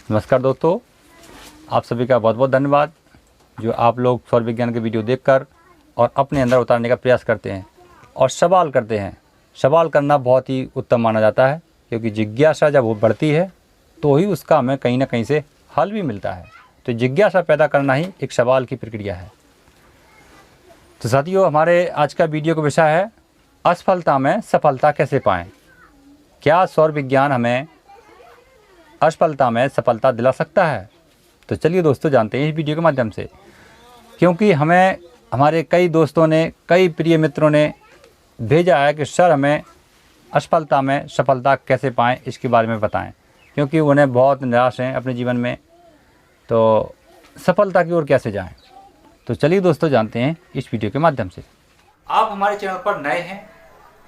नमस्कार दोस्तों, आप सभी का बहुत बहुत धन्यवाद जो आप लोग सौर विज्ञान के वीडियो देखकर और अपने अंदर उतारने का प्रयास करते हैं और सवाल करते हैं। सवाल करना बहुत ही उत्तम माना जाता है, क्योंकि जिज्ञासा जब वो बढ़ती है तो ही उसका हमें कहीं ना कहीं से हल भी मिलता है। तो जिज्ञासा पैदा करना ही एक सवाल की प्रक्रिया है। तो साथियों, हमारे आज का वीडियो का विषय है असफलता में सफलता कैसे पाएं। क्या सौर विज्ञान हमें असफलता में सफलता दिला सकता है? तो चलिए दोस्तों, जानते हैं इस वीडियो के माध्यम से, क्योंकि हमें हमारे कई दोस्तों ने, कई प्रिय मित्रों ने भेजा है कि सर हमें असफलता में सफलता कैसे पाएं, इसके बारे में बताएं, क्योंकि उन्हें बहुत निराश हैं अपने जीवन में, तो सफलता की ओर कैसे जाएं। तो चलिए दोस्तों, जानते हैं इस वीडियो के माध्यम से। आप हमारे चैनल पर नए हैं,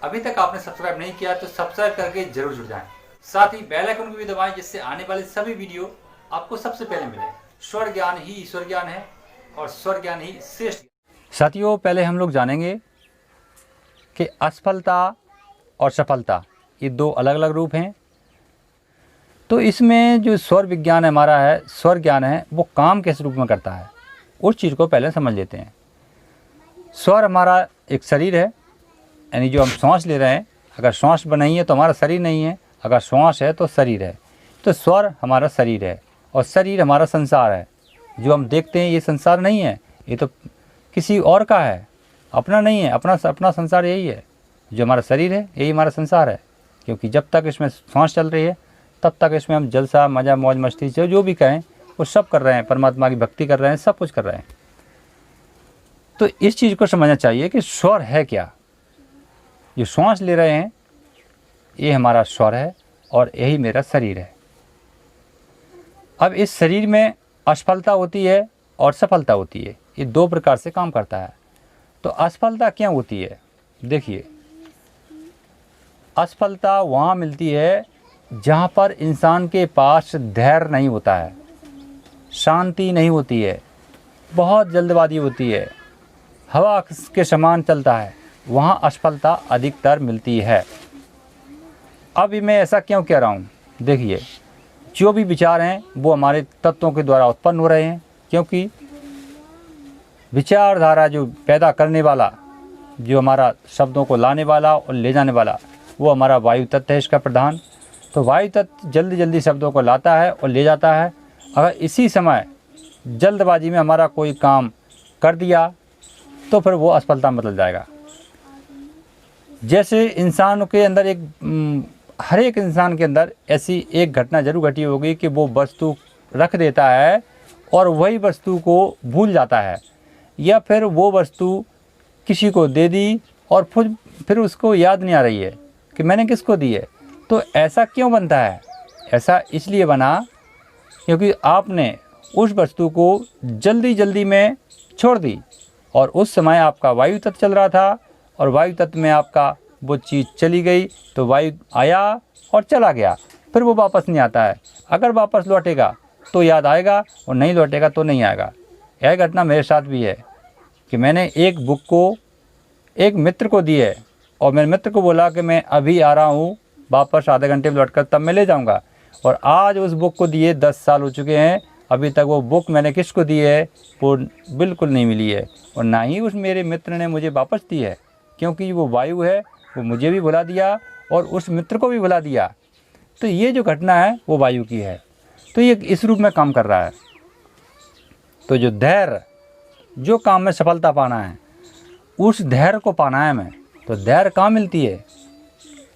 अभी तक आपने सब्सक्राइब नहीं किया तो सब्सक्राइब करके जरूर जुड़ जाएं। साथ ही बेल आइकन को भी दबाएं, जिससे आने वाले सभी वीडियो आपको सबसे पहले मिले। स्वर ज्ञान ही ईश्वर ज्ञान है और स्वर ज्ञान ही श्रेष्ठ। साथियों, पहले हम लोग जानेंगे कि असफलता और सफलता ये दो अलग अलग रूप हैं। तो इसमें जो स्वर विज्ञान हमारा है, स्वर ज्ञान है, वो काम किस रूप में करता है, उस चीज़ को पहले समझ लेते हैं। स्वर हमारा एक शरीर है, यानी जो हम श्वास ले रहे हैं, अगर श्वास नहीं है तो हमारा शरीर नहीं है, अगर श्वास है तो शरीर है। तो स्वर हमारा शरीर है और शरीर हमारा संसार है। जो हम देखते हैं ये संसार नहीं है, ये तो किसी और का है, अपना नहीं है। अपना संसार यही है, जो हमारा शरीर है यही हमारा संसार है। क्योंकि जब तक इसमें सांस चल रही है तब तक इसमें हम जलसा, मज़ा, मौज मस्ती जो भी कहें वो सब कर रहे हैं, परमात्मा की भक्ति कर रहे हैं, सब कुछ कर रहे हैं। तो इस चीज़ को समझना चाहिए कि स्वर है क्या। जो श्वास ले रहे हैं ये हमारा स्वर है और यही मेरा शरीर है। अब इस शरीर में असफलता होती है और सफलता होती है, ये दो प्रकार से काम करता है। तो असफलता क्या होती है? देखिए, असफलता वहाँ मिलती है जहाँ पर इंसान के पास धैर्य नहीं होता है, शांति नहीं होती है, बहुत जल्दबाजी होती है, हवा के समान चलता है, वहाँ असफलता अधिकतर मिलती है। अब मैं ऐसा क्यों कह रहा हूँ? देखिए, जो भी विचार हैं वो हमारे तत्वों के द्वारा उत्पन्न हो रहे हैं, क्योंकि विचारधारा जो पैदा करने वाला, जो हमारा शब्दों को लाने वाला और ले जाने वाला, वो हमारा वायु तत्व है, इसका प्रधान। तो वायु तत्व जल्दी जल्दी शब्दों को लाता है और ले जाता है। अगर इसी समय जल्दबाजी में हमारा कोई काम कर दिया तो फिर वो असफलता में बदल जाएगा। जैसे इंसान के अंदर हर एक इंसान के अंदर ऐसी एक घटना जरूर घटी होगी कि वो वस्तु रख देता है और वही वस्तु को भूल जाता है, या फिर वो वस्तु किसी को दे दी और फिर उसको याद नहीं आ रही है कि मैंने किसको दी है। तो ऐसा क्यों बनता है? ऐसा इसलिए बना क्योंकि आपने उस वस्तु को जल्दी जल्दी में छोड़ दी और उस समय आपका वायु तत्व चल रहा था और वायु तत्व में आपका वो चीज़ चली गई, तो वायु आया और चला गया, फिर वो वापस नहीं आता है। अगर वापस लौटेगा तो याद आएगा और नहीं लौटेगा तो नहीं आएगा। यह घटना मेरे साथ भी है कि मैंने एक बुक को एक मित्र को दी है और मेरे मित्र को बोला कि मैं अभी आ रहा हूँ वापस, आधे घंटे में लौटकर तब मैं ले जाऊँगा। और आज उस बुक को दिए 10 साल हो चुके हैं, अभी तक वो बुक मैंने किसको दी है वो बिल्कुल नहीं मिली है, और ना ही उस मेरे मित्र ने मुझे वापस दी है, क्योंकि वो वायु है, वो मुझे भी भुला दिया और उस मित्र को भी भुला दिया। तो ये जो घटना है वो वायु की है, तो ये इस रूप में काम कर रहा है। तो जो धैर्य, जो काम में सफलता पाना है, उस धैर्य को पाना है हमें। तो धैर्य कहाँ मिलती है?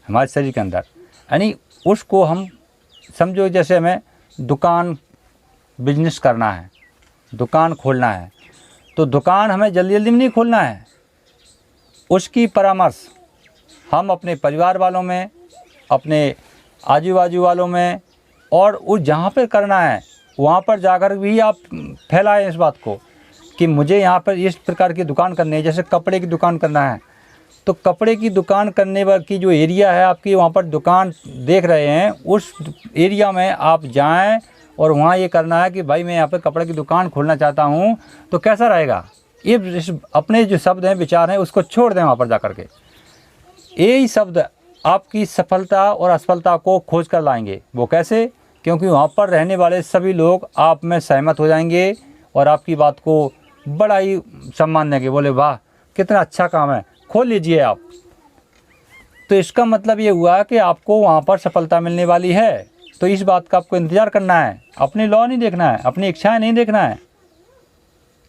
हमारे शरीर के अंदर। यानी उसको हम समझो जैसे हमें दुकान बिजनेस करना है, दुकान खोलना है, तो दुकान हमें जल्दी जल्दी में नहीं खोलना है। उसकी परामर्श हम अपने परिवार वालों में, अपने आजू बाजू वालों में और उस जहाँ पर करना है वहाँ पर जाकर भी आप फैलाएं इस बात को कि मुझे यहाँ पर इस प्रकार की दुकान करनी है। जैसे कपड़े की दुकान करना है, तो कपड़े की दुकान करने की जो एरिया है आपकी, वहाँ पर दुकान देख रहे हैं, उस एरिया में आप जाएं और वहाँ ये करना है कि भाई मैं यहाँ पर कपड़े की दुकान खोलना चाहता हूँ। तो कैसा रहेगा? ये अपने जो शब्द हैं, विचार हैं, उसको छोड़ दें वहाँ पर जा कर के। यही शब्द आपकी सफलता और असफलता को खोज कर लाएंगे। वो कैसे? क्योंकि वहाँ पर रहने वाले सभी लोग आप में सहमत हो जाएंगे और आपकी बात को बड़ा ही सम्मान देंगे, बोले वाह कितना अच्छा काम है, खोल लीजिए आप। तो इसका मतलब ये हुआ कि आपको वहाँ पर सफलता मिलने वाली है। तो इस बात का आपको इंतज़ार करना है, अपनी लॉ नहीं देखना है, अपनी इच्छाएं नहीं देखना है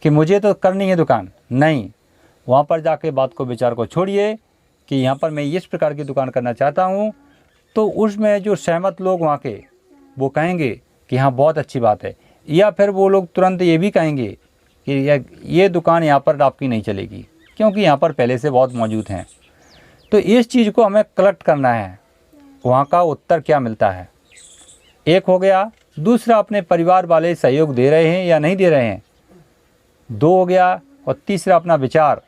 कि मुझे तो करनी है दुकान, नहीं। वहाँ पर जाके बात को विचार को छोड़िए कि यहाँ पर मैं इस प्रकार की दुकान करना चाहता हूँ। तो उसमें जो सहमत लोग वहाँ के वो कहेंगे कि हाँ बहुत अच्छी बात है, या फिर वो लोग तुरंत ये भी कहेंगे कि ये दुकान यहाँ पर आपकी नहीं चलेगी क्योंकि यहाँ पर पहले से बहुत मौजूद हैं। तो इस चीज़ को हमें कलेक्ट करना है, वहाँ का उत्तर क्या मिलता है, एक हो गया। दूसरा, अपने परिवार वाले सहयोग दे रहे हैं या नहीं दे रहे हैं, दो हो गया। और तीसरा, अपना विचार,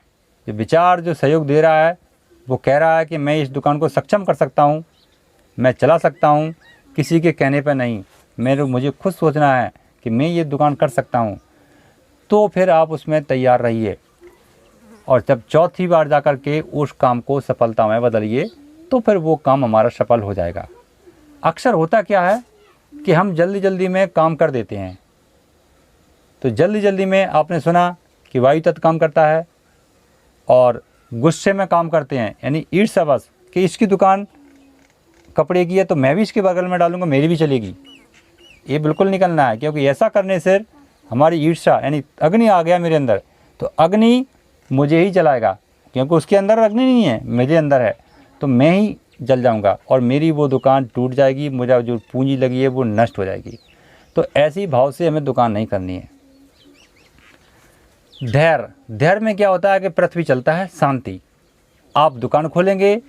ये विचार जो सहयोग दे रहा है वो कह रहा है कि मैं इस दुकान को सक्षम कर सकता हूँ, मैं चला सकता हूँ, किसी के कहने पर नहीं, मुझे खुद सोचना है कि मैं ये दुकान कर सकता हूँ। तो फिर आप उसमें तैयार रहिए और जब चौथी बार जा कर के उस काम को सफलता में बदलिए तो फिर वो काम हमारा सफल हो जाएगा। अक्सर होता क्या है कि हम जल्दी जल्दी में काम कर देते हैं। तो जल्दी जल्दी में आपने सुना कि वायु तत्व काम करता है और गुस्से में काम करते हैं, यानी ईर्ष्यावश कि इसकी दुकान कपड़े की है तो मैं भी इसके बगल में डालूंगा, मेरी भी चलेगी। ये बिल्कुल निकलना है, क्योंकि ऐसा करने से हमारी ईर्ष्या यानी अग्नि आ गया मेरे अंदर, तो अग्नि मुझे ही जलाएगा, क्योंकि उसके अंदर अग्नि नहीं है, मेरे अंदर है, तो मैं ही जल जाऊंगा और मेरी वो दुकान टूट जाएगी, मुझे जो पूंजी लगी है वो नष्ट हो जाएगी। तो ऐसी भाव से हमें दुकान नहीं करनी है। धैर्य में क्या होता है कि पृथ्वी चलता है शांति। आप दुकान खोलेंगे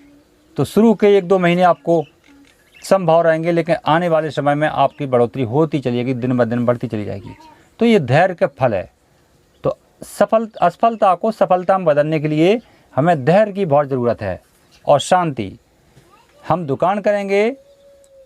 तो शुरू के 1-2 महीने आपको संभाव रहेंगे, लेकिन आने वाले समय में आपकी बढ़ोतरी होती चली जाएगी, दिन ब दिन बढ़ती चली जाएगी। तो ये धैर्य का फल है। तो असफलता को सफलता में बदलने के लिए हमें धैर्य की बहुत ज़रूरत है और शांति। हम दुकान करेंगे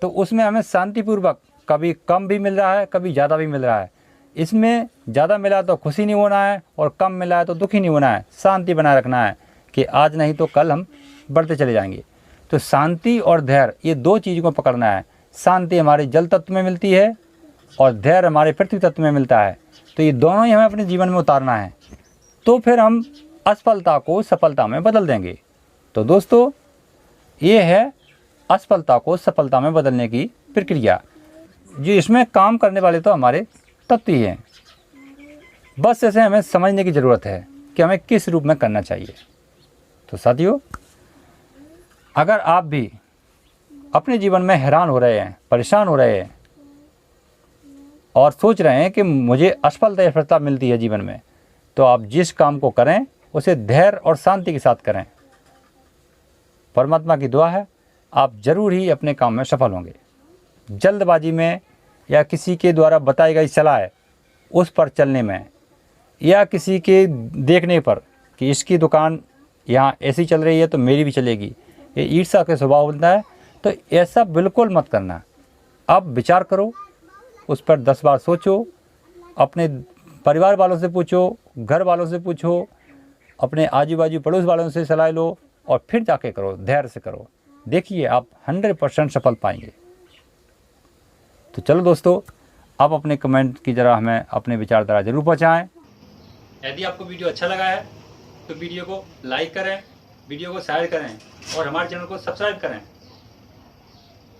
तो उसमें हमें शांतिपूर्वक, कभी कम भी मिल रहा है कभी ज़्यादा भी मिल रहा है, इसमें ज़्यादा मिला तो खुशी नहीं होना है और कम मिला है तो दुखी नहीं होना है, शांति बनाए रखना है कि आज नहीं तो कल हम बढ़ते चले जाएंगे। तो शांति और धैर्य, ये 2 चीज़ को पकड़ना है। शांति हमारे जल तत्व में मिलती है और धैर्य हमारे पृथ्वी तत्व में मिलता है। तो ये दोनों ही हमें अपने जीवन में उतारना है, तो फिर हम असफलता को सफलता में बदल देंगे। तो दोस्तों, ये है असफलता को सफलता में बदलने की प्रक्रिया। जो इसमें काम करने वाले तो हमारे तत्व ही हैं, बस ऐसे हमें समझने की ज़रूरत है कि हमें किस रूप में करना चाहिए। तो साथियों, अगर आप भी अपने जीवन में हैरान हो रहे हैं, परेशान हो रहे हैं और सोच रहे हैं कि मुझे असफलता मिलती है जीवन में, तो आप जिस काम को करें उसे धैर्य और शांति के साथ करें। परमात्मा की दुआ है आप जरूर ही अपने काम में सफल होंगे। जल्दबाजी में या किसी के द्वारा बताई गई सलाह उस पर चलने में या किसी के देखने पर कि इसकी दुकान यहाँ ऐसी चल रही है तो मेरी भी चलेगी, ये ईर्ष्या के स्वभाव होता है। तो ऐसा बिल्कुल मत करना। अब विचार करो, उस पर 10 बार सोचो, अपने परिवार वालों से पूछो, घर वालों से पूछो, अपने आजू बाजू पड़ोस वालों से सलाह लो और फिर जाके करो, धैर्य से करो। देखिए आप 100% सफल पाएंगे। तो चलो दोस्तों, आप अपने कमेंट की जरा हमें अपने विचारधारा जरूर पहुँचाएँ। यदि आपको वीडियो अच्छा लगा है तो वीडियो को लाइक करें, वीडियो को शेयर करें और हमारे चैनल को सब्सक्राइब करें।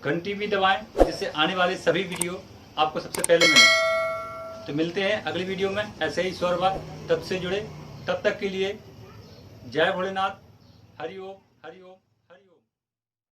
घंटी भी दबाएं जिससे आने वाले सभी वीडियो आपको सबसे पहले मिलें। तो मिलते हैं अगली वीडियो में ऐसे ही स्वरवाद तब से जुड़े। तब तक के लिए जय भोलेनाथ। हरि ओम, हरि ओम।